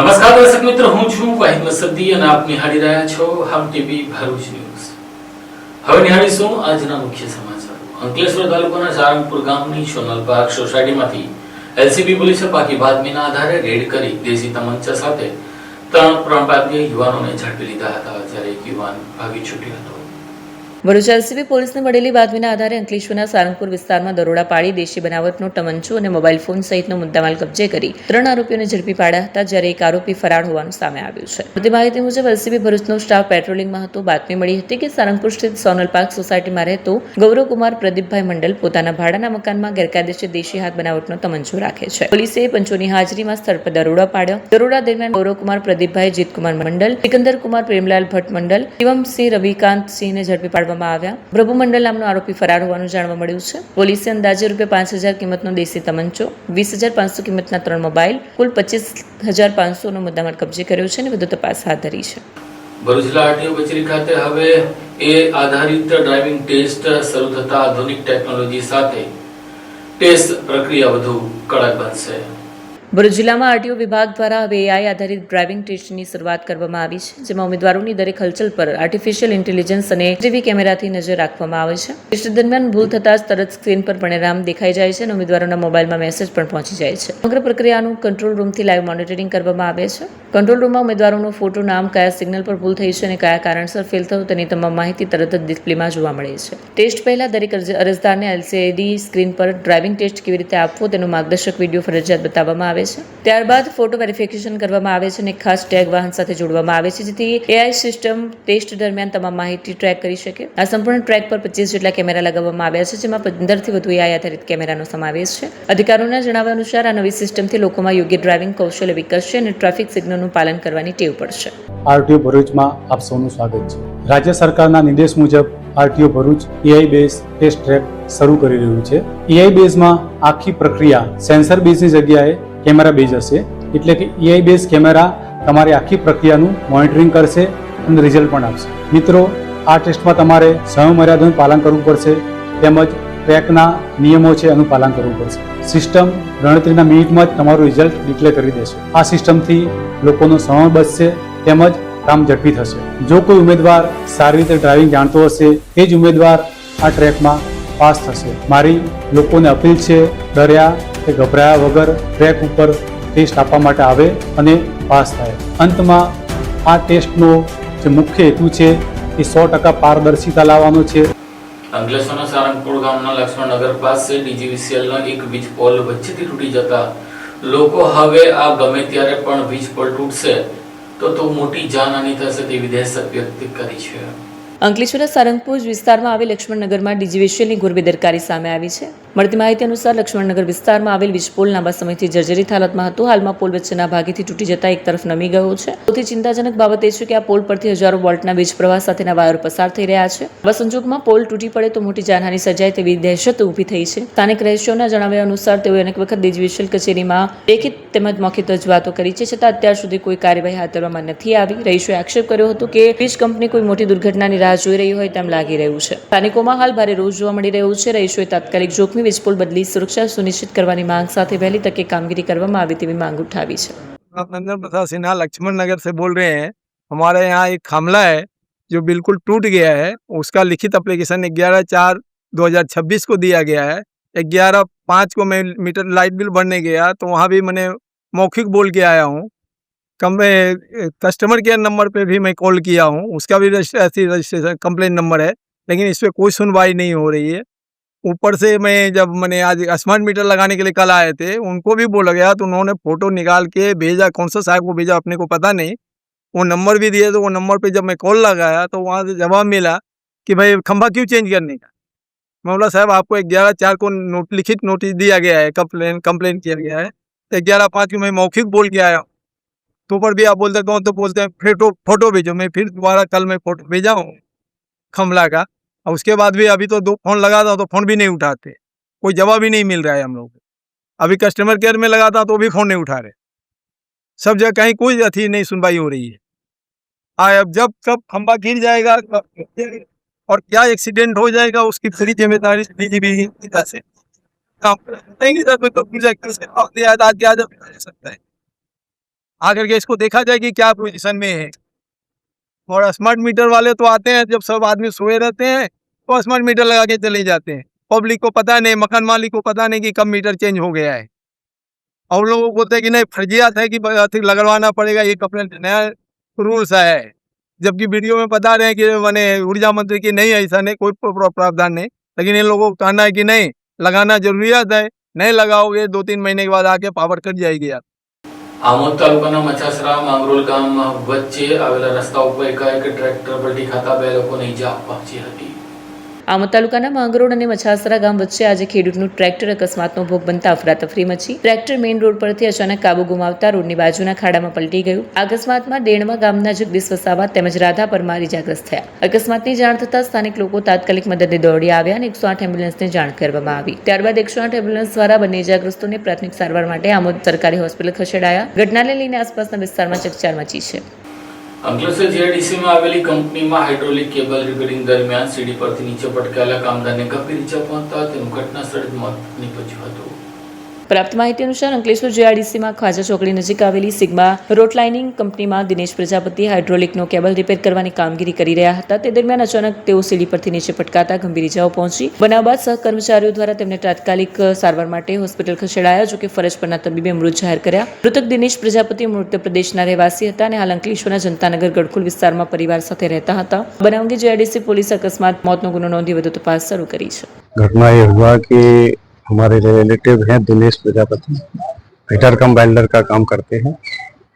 નમસ્કાર દર્શક મિત્રો, હું છું વાહિદ મસદ્દી અને આપ નિહાળી રહ્યા છો હમ ટીવી ભરૂચ ન્યૂઝ. હવે નિહાળીશું આજના મુખ્ય સમાચાર. અંકલેશ્વર તાલુકાના સારંગપુર ગામની સોનલ પાર્ક સોસાયટીમાંથી એલસીબી પોલીસે પાકી બાતમીના આધારે રેડ કરી દેશી તમંચા સાથે ત્રણ પ્રાંતીય યુવાનોને ઝડપી લીધા હતા, જ્યારે એક યુવાન ભાગી છૂટ્યો હતો. ભરૂચ એલસીબી પોલીસને મળેલી બાતમીના આધારે અંકલેશ્વરના સારંગપુર વિસ્તારમાં દરોડા પાડી દેશી બનાવટનો ટમંચો અને મોબાઈલ ફોન સહિતનો મુદ્દામાલ કબજે કરી ત્રણ આરોપીઓને ઝડપી પાડ્યા હતા, જ્યારે એક આરોપી ફરાર હોવાનું સામે આવ્યું છે. મળતી માહિતી મુજબ એલસીબી ભરૂચનો સ્ટાફ પેટ્રોલિંગમાં હતો. બાતમી મળી હતી કે સારંગપુર સ્થિત સોનલ પાર્ક સોસાયટીમાં રહેતો ગૌરવકુમાર પ્રદીપભાઈ મંડલ પોતાના ભાડાના મકાનમાં ગેરકાયદેસર દેશી હાથ બનાવટનો તમંચો રાખે છે. પોલીસે પંચોની હાજરીમાં સ્થળ પર દરોડા પાડ્યા. દરોડા દરમિયાન ગૌરવકુમાર પ્રદીપભાઈ, જીતકુમાર મંડલ, સિકંદરકુમાર પ્રેમલાલ ભટ્ટ મંડલ, શિવમસિંહ રવિકાંતસિંહને ઝડપી પાડવામાં આવ્યા. પ્રભુ મંડલ નામનો આરોપી ફરાર હોવાનું જાણવા મળ્યું છે. પોલીસે અંદાજે ₹5,000 કિંમતનો દેશી તમંચો, 20,500 કિંમતના 3 મોબાઈલ, કુલ 25,500નો મુદ્દામાલ કબજે કર્યો છે અને વધુ તપાસ હાથ ધરી છે. ભરૂચ જિલ્લા આરટીઓ કચેરી ખાતે હવે એ આધારિત ડ્રાઇવિંગ ટેસ્ટ શરૂ થતા આધુનિક ટેકનોલોજી સાથે ટેસ્ટ પ્રક્રિયા વધુ કડક બનશે. ભરૂચ જિલ્લામાં આરટીઓ વિભાગ દ્વારા હવે એઆઈ આધારિત ડ્રાઇવિંગ ટેસ્ટની શરૂઆત કરવામાં આવી છે, જેમાં ઉમેદવારોની દરેક હલચલ પર આર્ટિફિશિયલ ઇન્ટેલિજન્સ અને સીસીટીવી કેમેરાથી નજર રાખવામાં આવે છે. ટેસ્ટ દરમિયાન ભૂલ થતાં જ તરત સ્ક્રીન પર પરિણામ દેખાઈ જાય છે અને ઉમેદવારોના મોબાઈલમાં મેસેજ પણ પહોંચી જાય છે. સમગ્ર પ્રક્રિયાનું કંટ્રોલ રૂમથી લાઈવ મોનિટરિંગ કરવામાં આવે છે. કંટ્રોલ રૂમમાં ઉમેદવારોનો ફોટો, નામ, કયા સિગ્નલ પર ભૂલ થઈ છે અને કયા કારણસર ફેલ થયું તેની તમામ માહિતી તરત જ ડિસ્પ્લેમાં જોવા મળે છે. ટેસ્ટ પહેલા દરેક અરજદારને એલસીડી સ્ક્રીન પર ડ્રાઇવિંગ ટેસ્ટ કેવી રીતે આપવો તેનો માર્ગદર્શક વિડીયો ફરજિયાત બતાવવામાં આવે છે. ત્યારબાદ ફોટો વેરિફિકેશન કરવામાં આવે છે અને ખાસ ટેગ વાહન સાથે જોડવામાં આવે છે, જેથી એઆઈ સિસ્ટમ ટેસ્ટ દરમિયાન તમામ માહિતી ટ્રેક કરી શકે. આ સંપૂર્ણ ટ્રેક પર 25 જેટલા કેમેરા લગાવવામાં આવ્યા છે, જેમાં 15થી વધુ એઆઈ આધારિત કેમેરાનો સમાવેશ છે. અધિકારીઓના જણાવ્યા અનુસાર આ નવી સિસ્ટમથી લોકોમાં યોગ્ય ડ્રાઇવિંગ કૌશલ્ય વિકસશે અને ટ્રાફિક સિગ્નલનું પાલન કરવાની ટેવ પડશે. આરટીઓ ભરૂચમાં આપ સૌનું સ્વાગત છે. રાજ્ય સરકારના નિર્દેશ મુજબ RTO Bharuch AI base test track શરૂ કરી રહ્યું છે. એઆઈ બેઝમાં આખી પ્રક્રિયા સેન્સર બેઝની જગ્યાએ કેમેરા બેઝ હશે, એટલે કે એઆઈ બેઝ કેમેરા તમારી આખી પ્રક્રિયાનું મોનિટરિંગ કરશે અને રિઝલ્ટ પણ આપશે. મિત્રો, આ ટેસ્ટમાં તમારે સમયમર્યાદાનું પાલન કરવું પડશે, તેમજ ટ્રેકના નિયમો છે એનું પાલન કરવું પડશે. સિસ્ટમ ગણતરીના મિનિટમાં જ તમારું રિઝલ્ટ ડિક્લેર કરી દેશે. આ સિસ્ટમથી લોકોનો સમય બચશે તેમજ કામ ઝડપી થશે. જો કોઈ ઉમેદવાર સારી રીતે ડ્રાઇવિંગ જાણતો હશે તે જ ઉમેદવાર આ ટ્રેકમાં પાસ થશે. મારી લોકોને અપીલ છે, ડર્યા કે ગભરાયા વગર ટ્રેક ઉપર ટેસ્ટ આપવા માટે આવે અને પાસ થાય. અંતમાં આ ટેસ્ટનો જે મુખ્ય હેતુ છે એ 100% પારદર્શિતા લાવવાનો છે. અંકલેશ્વરના સારંગપુર ગામના લક્ષ્મણનગર પાસે ડીજીવીસીએલનો એક વીજ પોલ વચ્ચેથી તૂટી જતા લોકો હવે આ ગમે ત્યારે પણ વીજ પોલ તૂટશે તો મોટી જાનહાનિ થશે તેવી દહેશત વ્યક્ત કરી છે. અંકલેશ્વરના સારંગપુર વિસ્તારમાં આવેલ લક્ષ્મણનગરમાં ડીજીવીસીએલની ઘોર બેદરકારી સામે આવી છે. મળતી માહિતી અનુસાર લક્ષ્મણનગર વિસ્તારમાં આવેલ વીજ પોલ લાંબા સમયથી જર્જરિત હાલતમાં હતો. હાલમાં પોલ વચ્ચેના ભાગેથી તૂટી જતા એક તરફ નમી ગયો છે. સૌથી ચિંતાજનક બાબત એ છે કે આ પોલ પરથી હજારો વોલ્ટના વીજ પ્રવાહ સાથેના વાયર પસાર થઈ રહ્યા છે. આવા સંજોગમાં પોલ તૂટી પડે તો મોટી જાનહાનિ સર્જાય તેવી દહેશત ઊભી થઈ છે. સ્થાનિક રહીશોના જણાવ્યા અનુસાર તેઓએ અનેક વખત ડીજીવીસીએલ કચેરીમાં લેખિત તેમજ મૌખિક રજૂઆતો કરી છે, છતાં અત્યાર સુધી કોઈ કાર્યવાહી હાથ ધરવામાં નથી આવી. રહીશોએ આક્ષેપ કર્યો હતો કે વીજ કંપની કોઈ મોટી દુર્ઘટનાની રાહ જોઈ રહી હોય તેમ લાગી રહ્યું છે. સ્થાનિકોમાં હાલ ભારે રોષ જોવા મળી રહ્યો છે. રહીશોએ તાત્કાલિક જોખમી વીજ પોલ બદલી સુરक्षा सुनिश्चित करवानी मांग साथ वहली तक कामगिरी करवामां आवे तेवी मांग उठावी छे. नंदन प्रसाद सिन्हा लक्ष्मण नगर से बोल रहे हैं. हमारे यहाँ एक खामला है जो बिल्कुल टूट गया है. उसका लिखित एप्लीकेशन 11/4/2026 को दिया गया है. 11/5 को मैं मीटर लाइट बिल भरने गया तो वहाँ भी मैंने मौखिक बोल के आया हूँ. कस्टमर केयर नंबर पे भी मैं कॉल किया हूँ, उसका भी रजिस्ट्रेशन कंप्लेन नंबर है, लेकिन इस पर कोई सुनवाई नहीं हो रही है. ऊपर से मैं जब मैंने आज स्मार्ट मीटर लगाने के लिए कल आए थे, उनको भी बोला गया तो उन्होंने फोटो निकाल के भेजा. कौन सा साहब को भेजा अपने को पता नहीं. वो नंबर भी दिए तो वो नंबर पे जब मैं कॉल लगाया तो वहाँ से जवाब मिला कि भाई खंभा क्यों चेंज करने का. मैं बोला साहब आपको 11/4 को लिखित नोटिस दिया गया है, कंप्लेन किया गया है. 11/5 को मैं मौखिक बोल के आया तो पर भी आप बोलते कौन तो बोलते हैं फोटो भेजो. मैं फिर दोबारा कल मैं फोटो भेजा हूँ खमला का. और उसके बाद भी अभी तो 2 फोन लगाता तो फोन भी नहीं उठाते, कोई जवाब ही नहीं मिल रहा है हम लोग को. अभी कस्टमर केयर में लगाता तो भी फोन नहीं उठा रहे. सब जगह कहीं कोई अथी नहीं सुनवाई हो रही है. अब जब कब खंभा गिर जाएगा और क्या एक्सीडेंट हो जाएगा उसकी पूरी जिम्मेदारी डीजीपी से काम नहीं सकता है. आकर के इसको देखा जाए कि क्या पोजीशन में है। और स्मार्ट मीटर वाले तो आते हैं जब सब आदमी सोए रहते हैं तो स्मार्ट मीटर लगा के चले जाते हैं। पब्लिक को पता नहीं, मकान मालिक को पता नहीं कि कब मीटर चेंज हो गया है। और लोगों को बोलते हैं कि नहीं फर्जियात है कि लगवाना पड़ेगा, ये कंप्लेंट नया रूल्स है। जबकि वीडियो में बता रहे हैं कि मैंने ऊर्जा मंत्री की नहीं, ऐसा नहीं, कोई प्रावधान नहीं। लेकिन इन लोगों को कहना है कि नहीं लगाना जरूरियात है, नहीं लगाओगे 2-3 महीने के बाद आके पावर कट जाएगी यार। આમોદ તાલુકાના મચાસરા માંગરોળ ગામ વચ્ચે આવેલા રસ્તા ઉપર એકાએક ટ્રેક્ટર પલટી ખાતા 2 લોકોને ઈજા પહોંચી હતી। આમોદ તાલુકાના માંગરોળ અને મછાસરા ગામ વચ્ચે આજે ખેડૂતનું ટ્રેક્ટર અકસ્માતનો ભોગ બનતા અફરાતફરી મચી। ટ્રેક્ટર મેઇન રોડ પરથી અચાનક કાબુ ગુમાવતા રોડની બાજુના ખાડામાં પલટી ગયું। આ અકસ્માતમાં ડેણવા ગામના જગદીશ વસાવા તેમજ રાધા પરમાર ઇજાગ્રસ્ત થયા। અકસ્માતની જાણ થતાં સ્થાનિક લોકો તાત્કાલિક મદદે દોડી આવ્યા અને 108 એમ્બ્યુલન્સને જાણ કરવામાં આવી। ત્યારબાદ 108 એમ્બ્યુલન્સ દ્વારા બંને ઇજાગ્રસ્તોને પ્રાથમિક સારવાર માટે આમોદ સરકારી હોસ્પિટલ ખસેડાયા। ઘટનાને લઈને આસપાસના વિસ્તારમાં ચકચાર મચી છે। અંકલેશ્વર જીઆઈડીસીમાં આવેલી કંપનીમાં હાઇડ્રોલિક કેબલ રિપેરિંગ દરમિયાન સીડી પરથી નીચે પટકાયેલા કામદારને ગંભીર ઈજા પહોંચતા તેનું ઘટનાસ્થળે જ મોત નીપજ્યું હતું। પ્રાપ્ત માહિતી અનુસાર અંકલેશ્વર જીઆઈડીસીમાં ખ્વાજા ચોકડી નજીક આવેલી સિગ્મા રોટલાઇનિંગ કંપનીમાં દિનેશ પ્રજાપતિ હાઇડ્રોલિકનો કેબલ રિપેર કરવાની કામગીરી કરી રહ્યા હતા। તે દરમિયાન અચાનક તેઓ સીડી પરથી નીચે પટકાતા ગંભીર ઈજાઓ પહોંચી। બનાવ બાદ સહકર્મચારીઓ દ્વારા તેમને તાત્કાલિક સારવાર માટે હોસ્પિટલ ખસેડાયા, જોકે ફરજ પરના તબીબે મૃત જાહેર કર્યા। મૃતક દિનેશ પ્રજાપતિ મધ્યપ્રદેશના રહેવાસી હતા અને હાલ અંકલેશ્વરના જનતાનગર ગડખુલ વિસ્તારમાં પરિવાર સાથે રહેતા હતા। બનાવ અંગે જીઆઈડીસી પોલીસે અકસ્માત મોતનો ગુનો નોંધી વધુ તપાસ શરૂ કરી છે। घटना ये हुआ कि हमारे रिलेटिव हैं दिनेश प्रजापति, फिटर कम वेल्डर का काम करते हैं,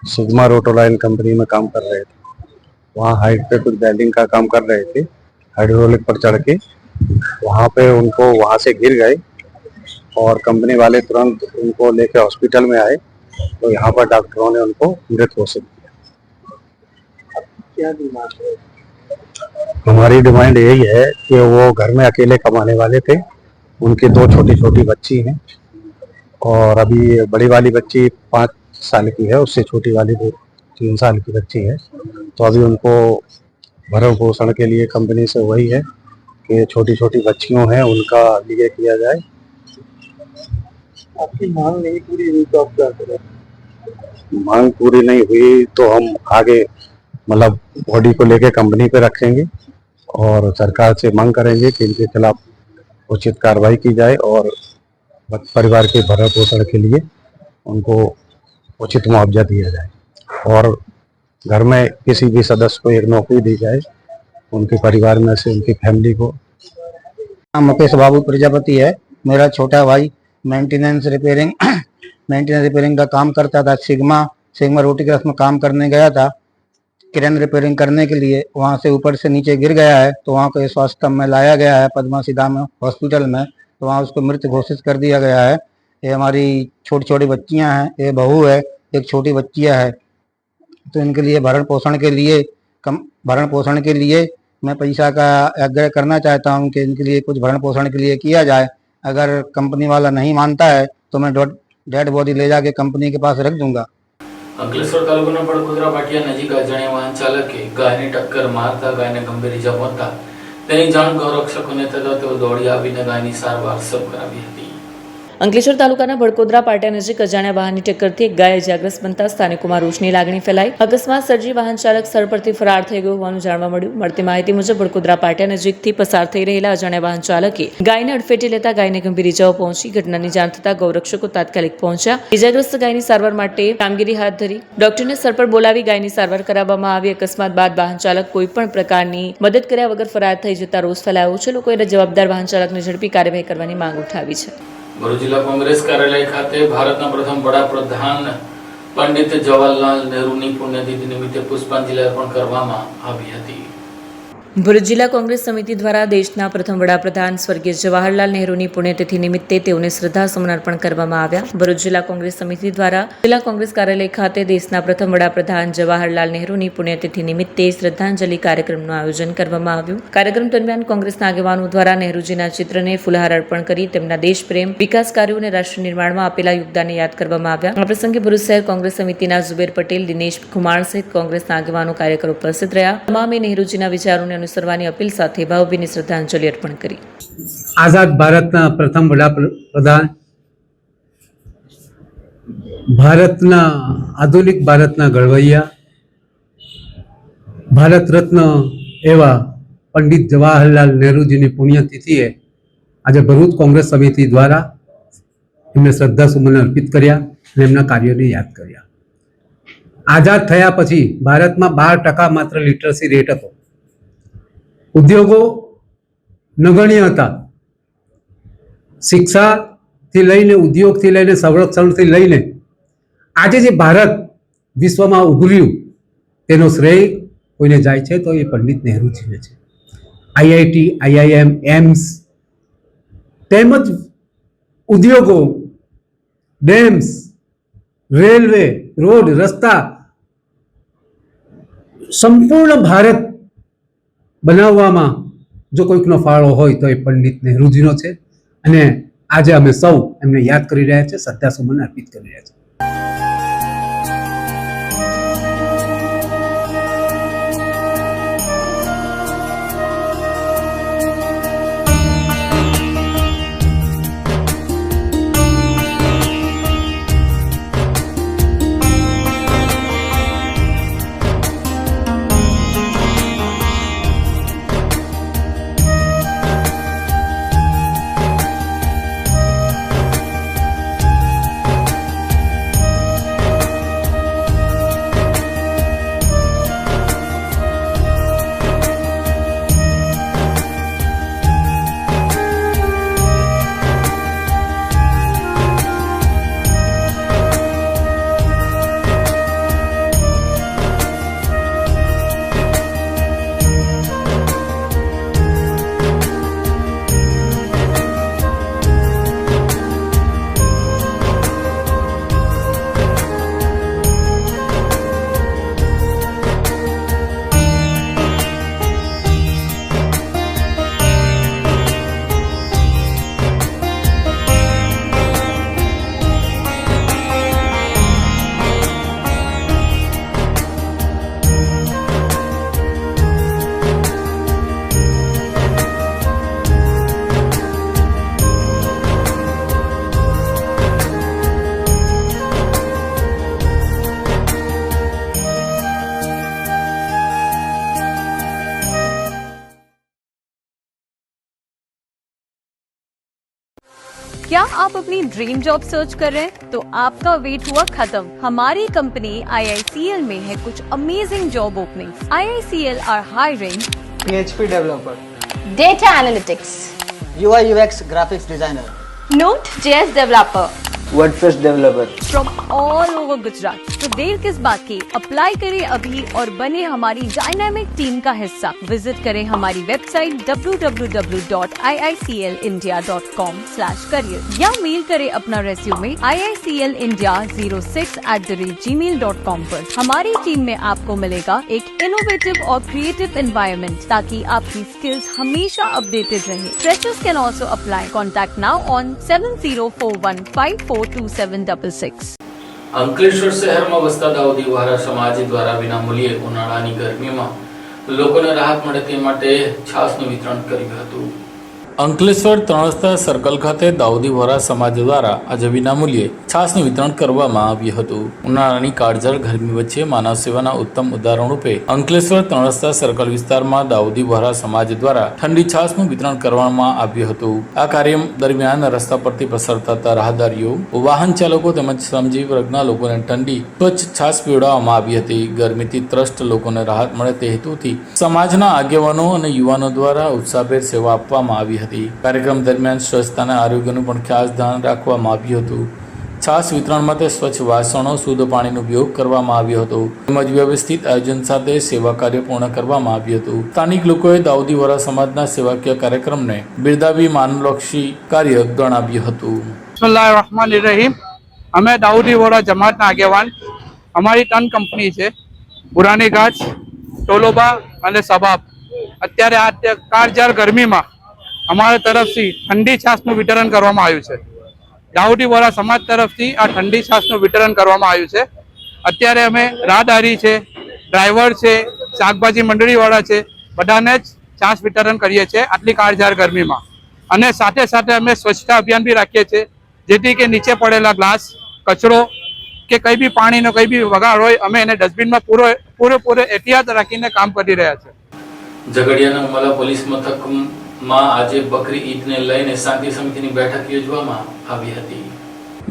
सिग्मा रोटोलाइन कंपनी में काम कर रहे थे। वहाँ हाइट पे कुछ वेल्डिंग का काम कर रहे थे, हाइड्रोलिक पर चढ़ के वहाँ पे उनको वहाँ से गिर गए और कंपनी वाले तुरंत उनको लेके हॉस्पिटल में आए तो यहाँ पर डॉक्टरों ने उनको मृत घोषित किया। क्या डिमांड है? हमारी डिमांड यही है कि वो घर में अकेले कमाने वाले थे, उनकी 2 छोटी छोटी बच्ची हैं और अभी बड़ी वाली बच्ची 5 साल की है, उससे छोटी वाली 3 साल की बच्ची है। तो अभी उनको भरण पोषण के लिए कंपनी से वही है कि छोटी छोटी बच्चियों हैं उनका लिए किया जाए। आपकी मांग नहीं पूरी हुई तो आप क्या करें? मांग पूरी नहीं हुई तो हम आगे मतलब बॉडी को लेके कंपनी पे रखेंगे और सरकार से मांग करेंगे कि इनके खिलाफ उचित कार्रवाई की जाए और परिवार के भरण पोषण के लिए उनको उचित मुआवजा दिया जाए और घर में किसी भी सदस्य को एक नौकरी दी जाए, उनके परिवार में से उनकी फैमिली को। मुकेश बाबू प्रजापति है, मेरा छोटा भाई मेंटेनेंस रिपेयरिंग का काम करता था। सिग्मा रोटी क्लास में काम करने गया था क्रेन रिपेयरिंग करने के लिए, वहाँ से ऊपर से नीचे गिर गया है तो वहाँ को स्वास्थ्य में लाया गया है पद्मा सीधा में हॉस्पिटल में, तो वहाँ उसको मृत घोषित कर दिया गया है। ये हमारी छोटी छोटी बच्चियाँ हैं, ये बहू है, एक छोटी बच्चियाँ है, तो इनके लिए भरण पोषण के लिए मैं पैसा का आग्रह करना चाहता हूँ कि इनके लिए कुछ भरण पोषण के लिए किया जाए। अगर कंपनी वाला नहीं मानता है तो मैं डेड बॉडी ले जाके कंपनी के पास रख दूंगा। અંકલેશ્વર તાલુકાના બળકુદરા પાટિયા નજીક અજાણ્યા વાહન ચાલકે ગાયને ટક્કર મારતા ગાયને ગંભીર ઈજા પહોંચતા તેની જાણ ગૌરક્ષકોને થતા તેઓ દોડી આવીને ગાયની સારવાર શરૂ કરાવી હતી। અંકલેશ્વર તાલુકાના બળકોદરા પાટિયા નજીક અજાણ્યા વાહનની ટક્કરથી એક ગાય ઇજાગ્રસ્ત બનતા સ્થાનિકોમાં રોષની લાગણી ફેલાઈ। અકસ્માત સર્જી વાહન ચાલક સ્થળ પરથી ફરાર થઈ ગયો હોવાનું જાણવા મળ્યું। મળતી માહિતી મુજબ બળકોદરા પાટિયા નજીકથી પસાર થઈ રહેલા અજાણ્યા વાહન ચાલકે ગાયને અડફેટે લેતા ગાયને ગંભીર ઈજાઓ પહોંચી। ઘટનાની જાણ થતાં ગૌરક્ષકો તાત્કાલિક પહોંચ્યા, ઇજાગ્રસ્ત ગાયની સારવાર માટે કામગીરી હાથ ધરી। ડોક્ટરને સ્થળ પર બોલાવી ગાયની સારવાર કરાવવામાં આવી। અકસ્માત બાદ વાહન ચાલક કોઈપણ પ્રકારની મદદ કર્યા વગર ફરાર થઈ જતા રોષ ફેલાયો છે। લોકોએ જવાબદાર વાહન ચાલકને ઝડપી કાર્યવાહી કરવાની માંગ ઉઠાવી છે। ભરૂચ જિલ્લા કોંગ્રેસ કાર્યાલય ખાતે ભારતના પ્રથમ વડાપ્રધાન પંડિત જવાહરલાલ નહેરુની પુણ્યતિથિ નિમિત્તે પુષ્પાંજલિ અર્પણ કરવામાં આવી હતી। ભરૂચ જિલ્લા કોંગ્રેસ સમિતિ દ્વારા દેશના પ્રથમ વડાપ્રધાન સ્વર્ગીય જવાહરલાલ નહેરુની પુણ્યતિથિ નિમિત્તે તેઓને શ્રદ્ધાસુમન અર્પણ કરવામાં આવ્યા। ભરૂચ જિલ્લા કોંગ્રેસ સમિતિ દ્વારા જિલ્લા કોંગ્રેસ કાર્યાલય ખાતે દેશના પ્રથમ વડાપ્રધાન જવાહરલાલ નહેરુની પુણ્યતિથિ નિમિત્તે શ્રદ્ધાંજલિ કાર્યક્રમનું આયોજન કરવામાં આવ્યું। કાર્યક્રમ દરમિયાન કોંગ્રેસના આગેવાનો દ્વારા નહેરુજીના ચિત્રને ફૂલહાર અર્પણ કરી તેમના દેશપ્રેમ, વિકાસ કાર્યો અને રાષ્ટ્ર નિર્માણમાં આપેલા યોગદાનને યાદ કરવામાં આવ્યા। આ પ્રસંગે ભરૂચ શહેર કોંગ્રેસ સમિતિના ઝુબેર પટેલ, દિનેશ કુમાર સહિત કોંગ્રેસના આગેવાનો કાર્યકરો ઉપસ્થિત રહ્યા। તમામે નહેરુજીના વિચારોને અનુસરવાની અપીલ સાથે ભાવભીની શ્રદ્ધાંજલિ અર્પણ કરી। આઝાદ ભારતના પ્રથમ વડાપ્રધાન ભારતના આધુનિક ભારતના ઘડવૈયા ભારત રત્ન એવા પંડિત જવાહરલાલ નહેરુજીની પુણ્યતિથિએ આજે ભરૂચ કોંગ્રેસ સમિતિ દ્વારા એમને શ્રદ્ધાસુમન અર્પિત કર્યા અને એમના કાર્યોને યાદ કર્યા. આઝાદ થયા પછી ભારતમાં 12% માત્ર લિટરસી રેટ હતો. ઉદ્યોગો નગણ્ય હતા. શિક્ષાથી લઈને ઉદ્યોગથી લઈને સંરક્ષણથી લઈને આજે જે ભારત વિશ્વમાં ઉભર્યું તેનો શ્રેય કોઈને જાય છે તો એ પંડિત નહેરુજીને છે. આઈઆઈટી, આઈઆઈએમ, એમ્સ તેમજ ઉદ્યોગો, ડેમ્સ, રેલવે, રોડ, રસ્તા સંપૂર્ણ ભારત બનાવવામાં જો કોઈકનો ફાળો હોય તો એ પંડિત નહેરુજીનો છે અને આજે અમે સૌ એમને યાદ કરી રહ્યા છે, શ્રદ્ધાસુમન અર્પિત કરી રહ્યા છે. क्या आप अपनी ड्रीम जॉब सर्च कर रहे हैं? तो आपका वेट हुआ खत्म. हमारी कंपनी IICL में है कुछ amazing job openings. IICL are hiring PHP developer, data analytics, UI UX graphics designer, Node.js developer WordPress developer. From all over Gujarat. तो देर किस बात की, अप्लाई करें अभी और बने हमारी डायनामिक टीम का हिस्सा. विजिट करें हमारी वेबसाइट www.iiclindia.com/career या मेल करें अपना रेज्यूमे iiclindia06@gmail.com पर. हमारी टीम में आपको मिलेगा एक इनोवेटिव और क्रिएटिव एनवायरनमेंट ताकि आपकी स्किल्स हमेशा अपडेटेड रहे. Freshers can also apply. Contact now on 7041542766. Ankleshwar શહેરમાં વસતા દાઉદી વહારા સમાજ દ્વારા વિનામૂલ્યે ઉનાળાની ગરમીમાં લોકોને રાહત મળે તે માટે છાસનું વિતરણ કર્યું હતું. અંકલેશ્વર 3 રસ્તા સર્કલ ખાતે દાઉદી વહારા સમાજ દ્વારા આજે વિનામૂલ્યે છાસનું વિતરણ કરવામાં આવ્યું હતું. ઉનાળાની કાળઝાળ ગરમી વચ્ચે માનવ સેવાના ઉત્તમ ઉદાહરણ રૂપે અંકલેશ્વર 3 રસ્તા સર્કલ વિસ્તારમાં દાઉદી વહારા સમાજ દ્વારા ઠંડી છાસનું વિતરણ કરવામાં આવ્યું હતું. આ કાર્ય દરમિયાન રસ્તા પરથી પસાર થતા રાહદારીઓ, વાહન ચાલકો તેમજ શ્રમજીવી વર્ગના લોકોને ઠંડી સ્વચ્છ છાસ પીવડાવવામાં આવી હતી. ગરમીથી ત્રસ્ત લોકોને રાહત મળે તે હેતુથી સમાજના આગેવાનો અને યુવાનો દ્વારા ઉત્સાહભેર સેવા આપવામાં આવી હતી. કાર્યક્રમ દરમિયાન સ્વચ્છતા અને આરોગ્યનું પણ ખાસ ધ્યાન રાખવામાં આવ્યું હતું. છાસ વિતરણ માટે સ્વચ્છ વાસણો, શુદ્ધ પાણીનો ઉપયોગ કરવામાં આવ્યો હતો તેમજ વ્યવસ્થિત આયોજન સાથે સેવા કાર્ય પૂર્ણ કરવામાં આવ્યું હતું. સ્થાનિક લોકોએ દાઉદી વહારા સમાજના સેવાકીય કાર્યક્રમને બિરદાવી માનવલક્ષી કાર્ય ગણાવ્યું હતું. બિસ્મિલ્લાહિર્રહમાનિર્રહીમ. અમે દાઉદી વહારા જમાતના આગેવાન. અમારી 3 કંપની છે, પુરાની ગાજ, ટોલોબા અને સબાબ. અત્યારે આ કાળઝાળ ગરમીમાં અમારા તરફથી ઠંડી છાસનું વિતરણ કરવામાં આવ્યું છે. દાઉદી વહારા સમાજ તરફથી આ ઠંડી છાસનું વિતરણ કરવામાં આવ્યું છે. અત્યારે અમે રાહદારી છે, ડ્રાઈવર છે, શાકભાજી મંડળીવાળા છે, બધાને જ છાસ વિતરણ કરીએ છીએ આટલી કાળઝાળ ગરમીમાં. અને સાથે સાથે અમે સ્વચ્છતા અભિયાન બી રાખીએ છીએ જેથી કે નીચે પડેલા ગ્લાસ કચરો કે કંઈ બી પાણીનો કંઈ બી વગાડ હોય અમે એને ડસ્ટબિનમાં પૂરેપૂરો એહતિયાત રાખીને કામ કરી રહ્યા છે. ઝઘડિયાના ઉમલા પોલીસ મથકમાં આજે બકરી ઈદને લઈને શાંતિ સમિતિની બેઠક યોજવામાં આવી હતી.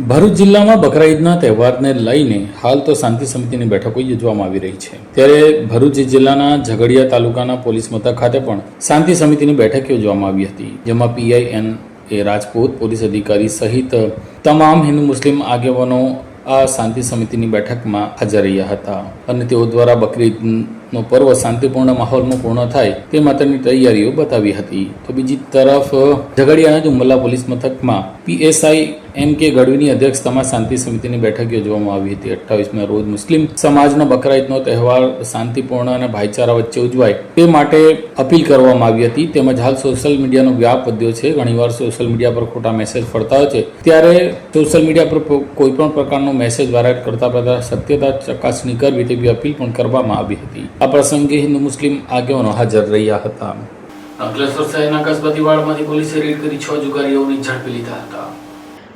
ભરૂચ જિલ્લામાં બકરા ઈદના તહેવારને લઈને હાલ તો શાંતિ સમિતિની બેઠકો યોજવામાં આવી રહી છે. ત્યારે ભરૂચ જિલ્લાના ઝઘડિયા તાલુકાના પોલીસ મથક ખાતે પણ શાંતિ સમિતિની બેઠક યોજવામાં આવી હતી, જેમાં PIN રાજપૂત, પોલીસ અધિકારી સહિત તમામ હિન્દુ મુસ્લિમ આગેવાનો આ શાંતિ સમિતિની બેઠકમાં હાજર રહ્યા હતા અને તેઓ દ્વારા બકરી ઈદનો પર્વ શાંતિપૂર્ણ માહોલમાં પૂર્ણ થાય તે માટેની તૈયારીઓ બતાવી હતી. તો બીજી તરફ ઝઘડિયાના ઉમલા પોલીસ મથકમાં PSI MK ગઢવીની અધ્યક્ષતામાં શાંતિ સમિતિની બેઠક યોજવામાં આવી હતી. 28મી રોજ મુસ્લિમ સમાજનો બકરા ઈદનો તહેવાર શાંતિપૂર્ણ અને ભાઈચારા વચ્ચે ઉજવાય તે માટે અપીલ કરવામાં આવી હતી. તેમજ હાલ સોશિયલ મીડિયાનો વ્યાપ વધ્યો છે. ઘણીવાર સોશિયલ મીડિયા પર ખોટા મેસેજ ફરતા હોય છે, ત્યારે સોશિયલ મીડિયા પર કોઈ પણ પ્રકારનો મેસેજ વાયરલ કરતા પહેલા સત્યતા ચકાસણી કરવી તેવી અપીલ પણ કરવામાં આવી હતી. આ પ્રસંગે હિન્દુ મુસ્લિમ આગેવાનો હાજર રહ્યા હતા. અંકલેશ્વર શહેરના કસબાતીવાડમાંથી પોલીસે રેડ કરી 6 જુગારીઓને ઝડપી લીધા હતા.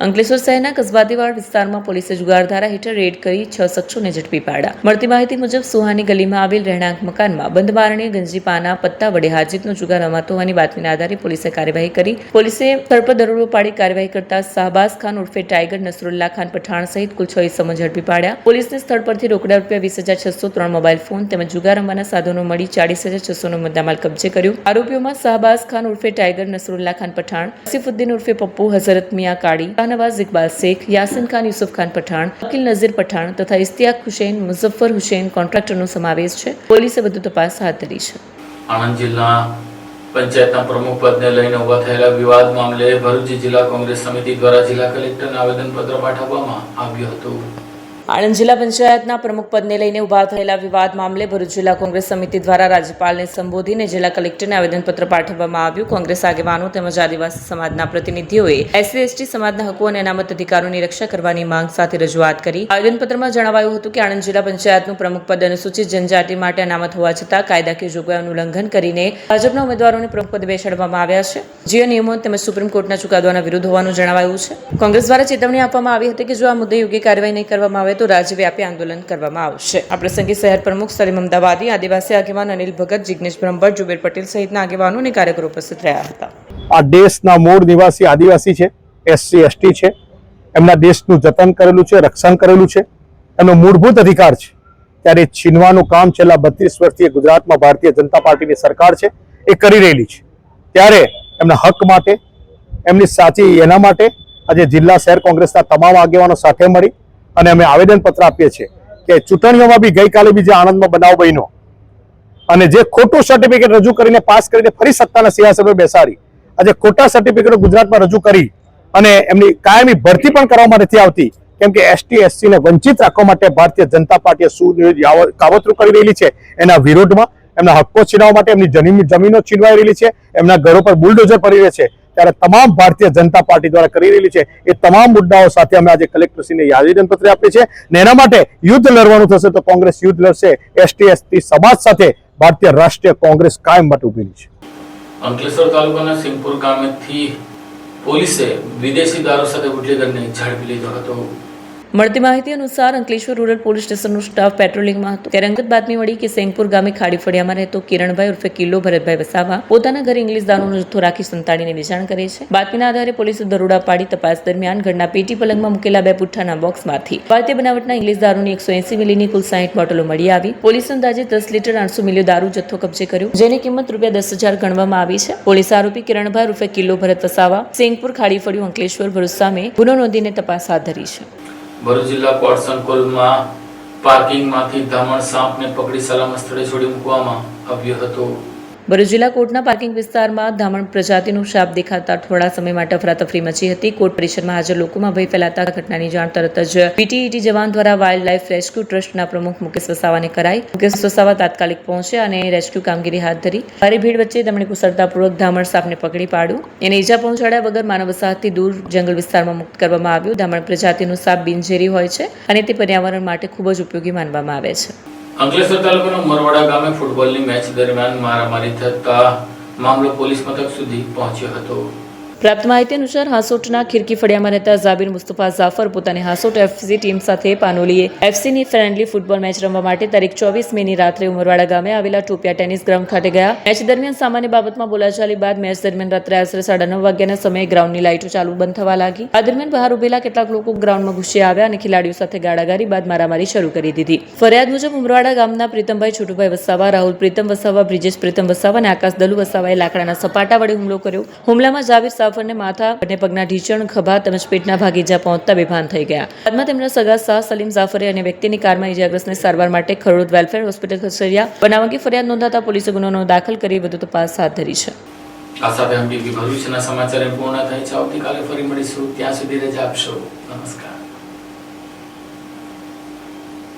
અંકલેશ્વર શહેરના કસબાતીવાડ વિસ્તારમાં પોલીસે જુગારધારા હેઠળ રેડ કરી 6 શખ્સોને ઝડપી પાડ્યા. મળતી માહિતી મુજબ સુહાની ગલીમાં આવેલ રહેણાંક મકાનમાં બંધ બારણે ગંજીપાના પત્તા વડે હાજીતનો જુગાર રમાતો હોવાની બાતમીના આધારે પોલીસે કાર્યવાહી કરી. પોલીસે સ્થળ પર દરોડો પાડી કાર્યવાહી કરતા શાહબાઝ ખાન ઉર્ફે ટાઈગર, નસરુલ્લા ખાન પઠાણ સહિત કુલ 6 ઇસમો ઝડપી પાડ્યા. પોલીસને સ્થળ પરથી રોકડા ₹20,603 મોબાઈલ ફોન તેમજ જુગાર રમવાના સાધનો મળી 40,600નો મુદ્દામાલ કબજે કર્યો. આરોપીઓમાં શાહબાઝ ખાન ઉર્ફે ટાઈગર, નસરુલ્લા ખાન પઠાણ, આસિફુદ્દીન ઉર્ફે પપ્પુ, હઝરત મિયા કાળી, નવાઝ ઇકબાલ શેખ, યાસીન ખાન, યુસુફ ખાન પઠાણ, વકીલ નઝીર પઠાણ તથા ઇસ્તિયાક હુસૈન, મુઝફ્ફર હુસૈન કોન્ટ્રાક્ટરનો સમાવેશ છે. પોલીસે વધુ તપાસ હાથ ધરી છે. આણંદ જિલ્લા પંચાયતના પ્રમુખ પદને લઈને ઉભા થયેલા વિવાદ મામલે ભરૂચ જિલ્લા કોંગ્રેસ સમિતિ દ્વારા જિલ્લા કલેક્ટરને આવેદનપત્ર પાઠવવામાં આવ્યું હતું. આણંદ જિલ્લા પંચાયતના પ્રમુખ પદને લઈને ઉભા થયેલા વિવાદ મામલે ભરૂચ જિલ્લા કોંગ્રેસ સમિતિ દ્વારા રાજ્યપાલને સંબોધીને જિલ્લા કલેક્ટરને આવેદનપત્ર પાઠવવામાં આવ્યું. કોંગ્રેસ આગેવાનો તેમજ આદિવાસી સમાજના પ્રતિનિધિઓએ SC/ST સમાજના હકો અને અનામત અધિકારોની રક્ષા કરવાની માંગ સાથે રજૂઆત કરી. આવેદનપત્રમાં જણાવાયું હતું કે આણંદ જિલ્લા પંચાયતનું પ્રમુખ પદ અનુસૂચિત જનજાતિ માટે અનામત હોવા છતાં કાયદાકીય જોગવાઈઓનું ઉલ્લંઘન કરીને ભાજપના ઉમેદવારોને પ્રમુખ પદે બેસાડવામાં આવ્યા છે, જે નિયમો તેમજ સુપ્રીમ કોર્ટના ચુકાદાના વિરુદ્ધ હોવાનું જણાવાયું છે. કોંગ્રેસ દ્વારા ચેતવણી આપવામાં આવી હતી કે જો આ મુદ્દે યોગ્ય કાર્યવાહી નહીં કરવામાં આવે તો રાજ્યવ્યાપી આંદોલન કરવામાં આવશે. આ પ્રસંગે શહેર પ્રમુખ સલીમ અમદાવાદી, આદિવાસી આગેવાન અનિલ ભગત, જિગ્નેશ બ્રહ્મભટ્ટ, જુબેર પટેલ સહિતના આગેવાનો અને કાર્યકરો ઉપસ્થિત રહ્યા હતા. આ દેશના મૂળ નિવાસી આદિવાસી છે, SC/ST છે, એમના દેશનું જતન કરેલું છે, રક્ષણ કરેલું છે, એમનો મૂળભૂત અધિકાર છે, ત્યારે છીનવાનું કામ છેલ્લા 32 વર્ષથી ગુજરાતમાં ભારતીય જનતા પાર્ટીની સરકાર છે એ કરી રહેલી છે. ત્યારે એમના હક માટે, એમની સાચી એના માટે આજે જિલ્લા શહેર કોંગ્રેસના તમામ આગેવાનો સાથે મળી અને અમે આવેદનપત્ર આપીએ છીએ કે ચૂંટણીઓમાં બી ગઈકાલે બી જે આણંદમાં બનાવ બન્યો અને જે ખોટું સર્ટિફિકેટ રજૂ કરીને પાસ કરીને ફરી સત્તાના સિંહાસન પર બેસાડી આજે ખોટા સર્ટિફિકેટો ગુજરાતમાં રજૂ કરી અને એમની કાયમી ભરતી પણ કરવામાં નથી આવતી, કેમ કે ST/SC ને વંચિત રાખવા માટે ભારતીય જનતા પાર્ટીએ શું કાવતરું કરી રહેલી છે એના વિરોધમાં, એમના હક્કો છીનવવા માટે એમની જમીનો છીનવાઈ રહેલી છે, એમના ઘરો પર બુલડોઝર ફરી રહે છે, ત્યારે તમામ ભારતીય જનતા પાર્ટી દ્વારા કરી રહેલી છે એ તમામ મુદ્દાઓ સાથે અમે આજે કલેક્ટરશ્રીને આવેદનપત્ર આપીએ છીએ અને એના માટે યુદ્ધ લડવાનું થશે તો કોંગ્રેસ યુદ્ધ લડશે. ST/ST સમાજ સાથે ભારતીય રાષ્ટ્રીય કોંગ્રેસ કાયમ માટે ઉભી છે. અંકલેશ્વર તાલુકાના સિંગપુર ગામેથી પોલીસે વિદેશી દારૂ સાથે બુટલેગરને ઝડપી લીધો હતો. મળતી માહિતી અનુસાર અંકલેશ્વર રૂરલ પોલીસ સ્ટેશનનો સ્ટાફ પેટ્રોલિંગમાં હતો ત્યારે અંગત બાતમી મળી કે સેંગપુર ગામે ખાડી ફળિયામાં રહેતો કિરણભાઈ ઉર્ફે કિલ્લો ભરતભાઈ વસાવા પોતાના ઘરે ઇંગ્લિશ દારૂનો જથ્થો રાખી સંતાડીને વેચાણ કરે છે. બાતમીના આધારે પોલીસે દરોડા પાડી તપાસ દરમિયાન ઘરના પેટી પલંગમાં મૂકેલા 2 પુઠ્ઠાના બોક્સમાંથી ભારતીય બનાવટના ઇંગ્લિશ દારૂની 180 મિલીની કુલ 60 બોટલો મળી આવી. પોલીસે અંદાજે 10 લીટર 800 મિલી દારૂ જથ્થો કબજે કર્યો, જેની કિંમત ₹10,000 ગણવામાં આવી છે. પોલીસે આરોપી કિરણભાઈ ઉર્ફે કિલ્લો ભરત વસાવા સેંગપુર ખાડી ફળિયું અંકલેશ્વર ભરૂચ સામે ગુનો નોંધીને તપાસ હાથ ધરી છે. ભરૂચ જિલ્લા કોર્ટ સંકુલમાં પાર્કિંગમાંથી ધામણ સાપને પકડી સલામત સ્થળે છોડી મૂકવામાં આવ્યો હતો. ભરૂચ જિલ્લા કોર્ટના પાર્કિંગ વિસ્તારમાં ધામણ પ્રજાતિનો સાપ દેખાતા થોડા સમય માટે અફરાતફરી મચી હતી. કોર્ટ પરિસરમાં હાજર લોકોમાં ભય ફેલાતા ઘટનાની જાણ તરત જ PTET જવાન દ્વારા વાઇલ્ડ લાઇફ રેસ્ક્યુ ટ્રસ્ટના પ્રમુખ મુકેશ વસાવાને કરાઈ. મુકેશ વસાવા તાત્કાલિક પહોંચ્યા અને રેસ્ક્યુ કામગીરી હાથ ધરી. ભારે ભીડ વચ્ચે તેમણે કુશળતાપૂર્વક ધામણ સાપને પકડી પાડ્યું. એને ઈજા પહોંચાડ્યા વગર માનવ વસાહતથી દૂર જંગલ વિસ્તારમાં મુક્ત કરવામાં આવ્યું. ધામણ પ્રજાતિનો સાપ બિનઝેરી હોય છે અને તે પર્યાવરણ માટે ખૂબ જ ઉપયોગી માનવામાં આવે છે. અંકલેશ્વર તાલુકાના મરવાડા ગામે ફૂટબોલની મેચ દરમિયાન મારામારી થતા મામલો પોલીસ મથક સુધી પહોંચ્યો હતો. પ્રાપ્ત માહિતી અનુસાર હાંસોટના ખીરકી ફળિયામાં રહેતા ઝાબીર મુસ્તફા જાફર પોતાની હાંસોટ એફસી ટીમ સાથે પાનોલીએ એફસીની ફ્રેન્ડલી ફૂટબોલ મેચ રમવા માટે તારીખ 24 મેની રાત્રે ઉમરવાડા ગામે આવેલા ટોપિયા ટેનિસ ગ્રાઉન્ડ ખાતે ગયા. મેચ દરમિયાન સામાન્ય બાબતમાં બોલાચાલી બાદ મેચ દરમિયાન રાત્રે આશરે 9:30 વાગ્યાના સમયે ગ્રાઉન્ડની લાઇટો ચાલુ બંધ થવા લાગી. આ દરમિયાન બહાર ઉભેલા કેટલાક લોકો ગ્રાઉન્ડમાં ઘૂસી આવ્યા અને ખેલાડીઓ સાથે ગાળાગાળી બાદ મારામારી શરૂ કરી દીધી. ફરિયાદ મુજબ ઉમરવાડા ગામના પ્રીતમભાઈ છોટુભાઈ વસાવા, રાહુલ પ્રીતમ વસાવા, બ્રિજેશ પ્રીતમ વસાવા અને આકાશ દલુ વસાવાએ લાકડાના સપાટા વડે હુમલો કર્યો. હુમલામાં ઝાબીર જાફરને માથા અને પગના ઢીંચણ, ખભા તેમજ પેટના ભાગે ઈજા પહોંચતા બેભાન થઈ ગયા. બાદમાં તેમના સગા શાહ સલીમ જાફરે અને વ્યક્તિની કારમાં ઈજાગ્રસ્તને સારવાર માટે ખરોડ વેલફેર હોસ્પિટલ ખસેડ્યા. બનાવ અંગે ફરિયાદ નોંધાતા પોલીસે ગુનો દાખલ કરી વધુ તપાસ હાથ ધરી છે. આ સાથે MTV ભરૂચના સમાચાર પૂર્ણ થાય છે. આવતીકાલે ફરી મળીશું. ત્યાં સુધી રજા આપશો. નમસ્કાર.